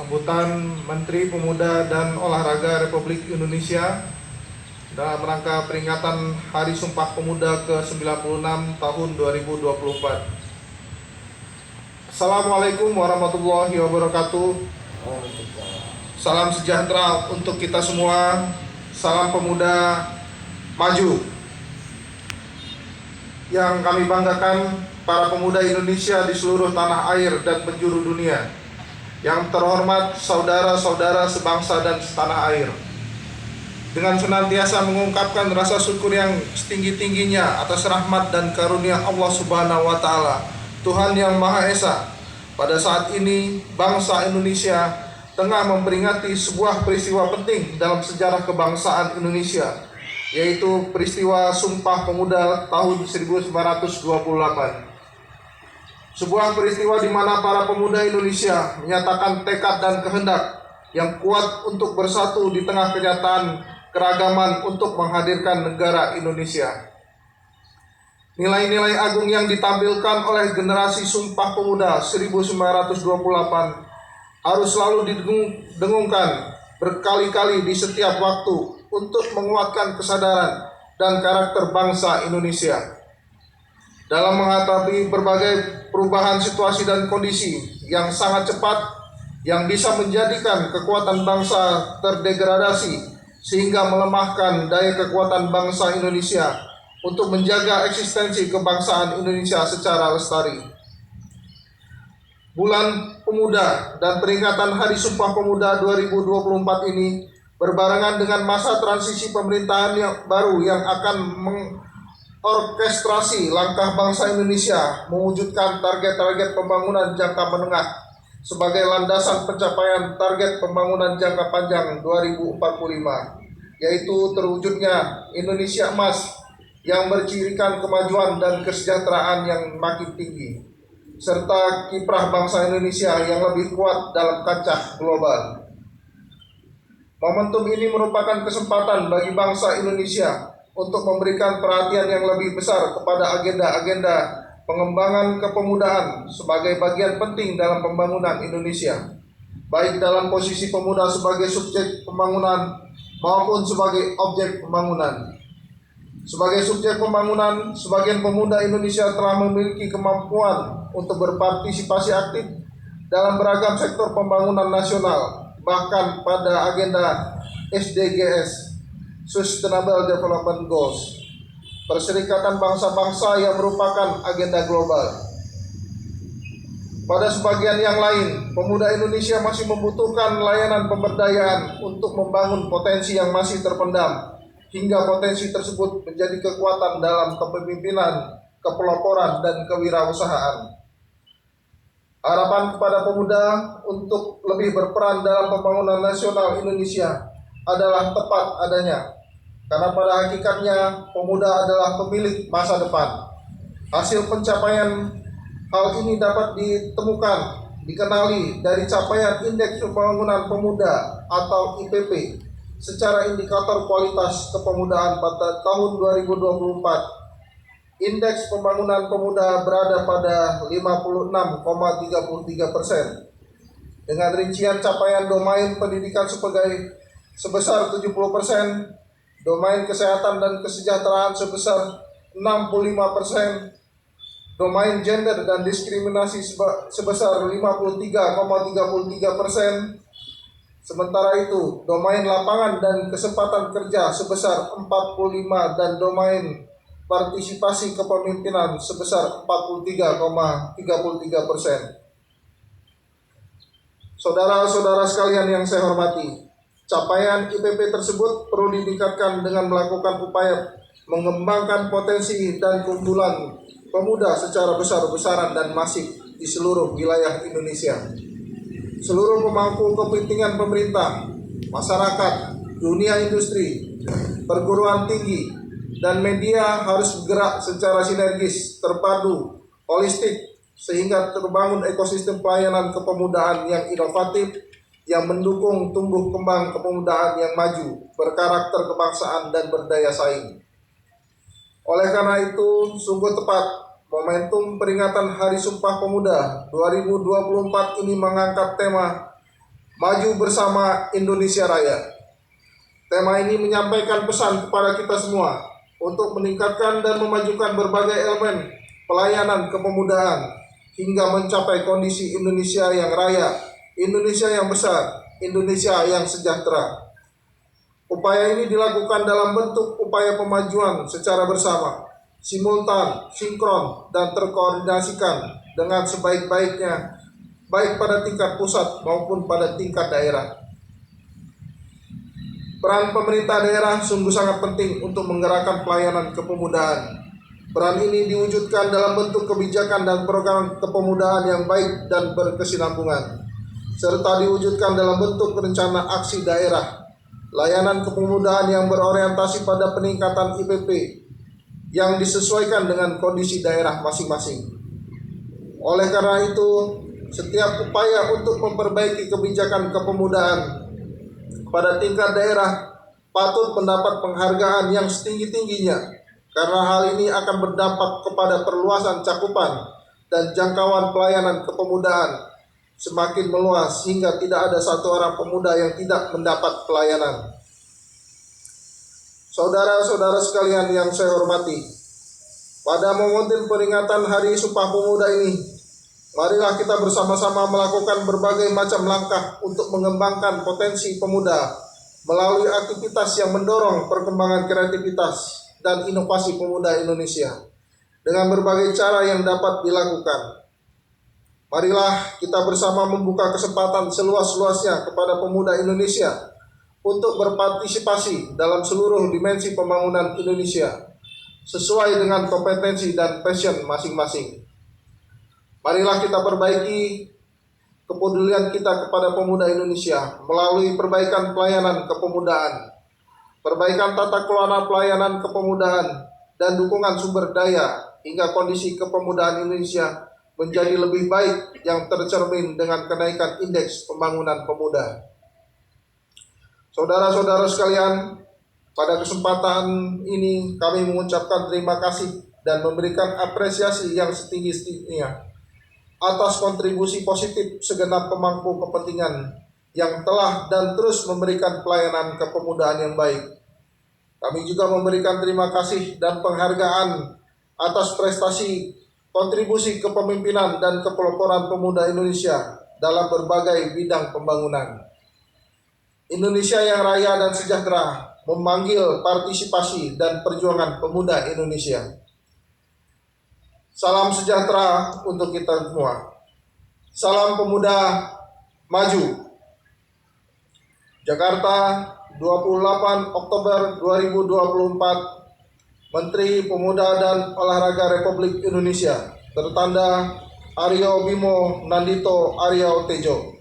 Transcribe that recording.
sambutan Menteri Pemuda dan Olahraga Republik Indonesia dalam rangka peringatan Hari Sumpah Pemuda ke-96 tahun 2024. Assalamualaikum warahmatullahi wabarakatuh. Salam sejahtera untuk kita semua. Salam pemuda maju. Yang kami banggakan para pemuda Indonesia di seluruh tanah air dan penjuru dunia. Yang terhormat saudara-saudara sebangsa dan setanah air, dengan senantiasa mengungkapkan rasa syukur yang setinggi-tingginya atas rahmat dan karunia Allah Subhanahu wa Ta'ala, Tuhan yang Maha Esa. Pada saat ini bangsa Indonesia tengah memperingati sebuah peristiwa penting dalam sejarah kebangsaan Indonesia, yaitu peristiwa Sumpah Pemuda tahun 1928. Sebuah peristiwa di mana para pemuda Indonesia menyatakan tekad dan kehendak yang kuat untuk bersatu di tengah kenyataan keragaman untuk menghadirkan negara Indonesia. Nilai-nilai agung yang ditampilkan oleh generasi Sumpah Pemuda 1928 harus selalu didengungkan berkali-kali di setiap waktu untuk menguatkan kesadaran dan karakter bangsa Indonesia dalam menghadapi berbagai perubahan situasi dan kondisi yang sangat cepat yang bisa menjadikan kekuatan bangsa terdegradasi sehingga melemahkan daya kekuatan bangsa Indonesia untuk menjaga eksistensi kebangsaan Indonesia secara lestari. Bulan Pemuda dan peringatan Hari Sumpah Pemuda 2024 ini berbarengan dengan masa transisi pemerintahan yang baru yang akan orkestrasi langkah bangsa Indonesia mewujudkan target-target pembangunan jangka menengah sebagai landasan pencapaian target pembangunan jangka panjang 2045, yaitu terwujudnya Indonesia Emas yang bercirikan kemajuan dan kesejahteraan yang makin tinggi, serta kiprah bangsa Indonesia yang lebih kuat dalam kancah global. Momentum ini merupakan kesempatan bagi bangsa Indonesia untuk memberikan perhatian yang lebih besar kepada agenda-agenda pengembangan kepemudaan sebagai bagian penting dalam pembangunan Indonesia, baik dalam posisi pemuda sebagai subjek pembangunan maupun sebagai objek pembangunan. Sebagai subjek pembangunan, sebagian pemuda Indonesia telah memiliki kemampuan untuk berpartisipasi aktif dalam beragam sektor pembangunan nasional, bahkan pada agenda SDGs, Sustainable Development Goals, Perserikatan Bangsa-Bangsa yang merupakan agenda global. Pada sebagian yang lain, pemuda Indonesia masih membutuhkan layanan pemberdayaan untuk membangun potensi yang masih terpendam, hingga potensi tersebut menjadi kekuatan dalam kepemimpinan, kepeloporan, dan kewirausahaan. Harapan kepada pemuda untuk lebih berperan dalam pembangunan nasional Indonesia adalah tepat adanya, karena pada hakikatnya pemuda adalah pemilik masa depan. Hasil pencapaian hal ini dapat dikenali dari capaian Indeks Pembangunan Pemuda atau IPP secara indikator kualitas kepemudaan pada tahun 2024. Indeks Pembangunan Pemuda berada pada 56,33%, dengan rincian capaian domain pendidikan sebesar 70%, domain kesehatan dan kesejahteraan sebesar 65%, domain gender dan diskriminasi sebesar 53,33%, sementara itu domain lapangan dan kesempatan kerja sebesar 45% dan domain partisipasi kepemimpinan sebesar 43,33%. Saudara-saudara sekalian yang saya hormati, capaian IPP tersebut perlu ditingkatkan dengan melakukan upaya mengembangkan potensi dan keunggulan pemuda secara besar-besaran dan masif di seluruh wilayah Indonesia. Seluruh pemangku kepentingan pemerintah, masyarakat, dunia industri, perguruan tinggi, dan media harus bergerak secara sinergis, terpadu, holistik, sehingga terbangun ekosistem pelayanan kepemudaan yang inovatif, yang mendukung tumbuh kembang kepemudaan yang maju, berkarakter kebangsaan dan berdaya saing. Oleh karena itu, sungguh tepat momentum peringatan Hari Sumpah Pemuda 2024 ini mengangkat tema Maju bersama Indonesia Raya. Tema ini menyampaikan pesan kepada kita semua untuk meningkatkan dan memajukan berbagai elemen pelayanan kepemudaan hingga mencapai kondisi Indonesia yang raya, Indonesia yang besar, Indonesia yang sejahtera. Upaya ini dilakukan dalam bentuk upaya pemajuan secara bersama, simultan, sinkron, dan terkoordinasikan dengan sebaik-baiknya, baik pada tingkat pusat maupun pada tingkat daerah. Peran pemerintah daerah sungguh sangat penting untuk menggerakkan pelayanan kepemudaan. Peran ini diwujudkan dalam bentuk kebijakan dan program kepemudaan yang baik dan berkesinambungan, serta diwujudkan dalam bentuk rencana aksi daerah, layanan kepemudaan yang berorientasi pada peningkatan IPP yang disesuaikan dengan kondisi daerah masing-masing. Oleh karena itu, setiap upaya untuk memperbaiki kebijakan kepemudaan pada tingkat daerah patut mendapat penghargaan yang setinggi-tingginya, karena hal ini akan berdampak kepada perluasan cakupan dan jangkauan pelayanan kepemudaan semakin meluas hingga tidak ada satu orang pemuda yang tidak mendapat pelayanan. Saudara-saudara sekalian yang saya hormati, pada momentum peringatan Hari Sumpah Pemuda ini, marilah kita bersama-sama melakukan berbagai macam langkah untuk mengembangkan potensi pemuda melalui aktivitas yang mendorong perkembangan kreativitas dan inovasi pemuda Indonesia dengan berbagai cara yang dapat dilakukan. Marilah kita bersama membuka kesempatan seluas-luasnya kepada pemuda Indonesia untuk berpartisipasi dalam seluruh dimensi pembangunan Indonesia sesuai dengan kompetensi dan passion masing-masing. Marilah kita perbaiki kepedulian kita kepada pemuda Indonesia melalui perbaikan pelayanan kepemudaan, perbaikan tata kelola pelayanan kepemudaan, dan dukungan sumber daya hingga kondisi kepemudaan Indonesia menjadi lebih baik yang tercermin dengan kenaikan indeks pembangunan pemuda. Saudara-saudara sekalian, pada kesempatan ini kami mengucapkan terima kasih dan memberikan apresiasi yang setinggi-tingginya atas kontribusi positif segenap pemangku kepentingan yang telah dan terus memberikan pelayanan kepemudaan yang baik. Kami juga memberikan terima kasih dan penghargaan atas prestasi, kontribusi kepemimpinan dan kepeloporan pemuda Indonesia dalam berbagai bidang pembangunan. Indonesia yang raya dan sejahtera memanggil partisipasi dan perjuangan pemuda Indonesia. Salam sejahtera untuk kita semua. Salam pemuda maju. Jakarta, 28 Oktober 2024, Menteri Pemuda dan Olahraga Republik Indonesia, tertanda Aryo Bimo Nandito Aryo Tejo.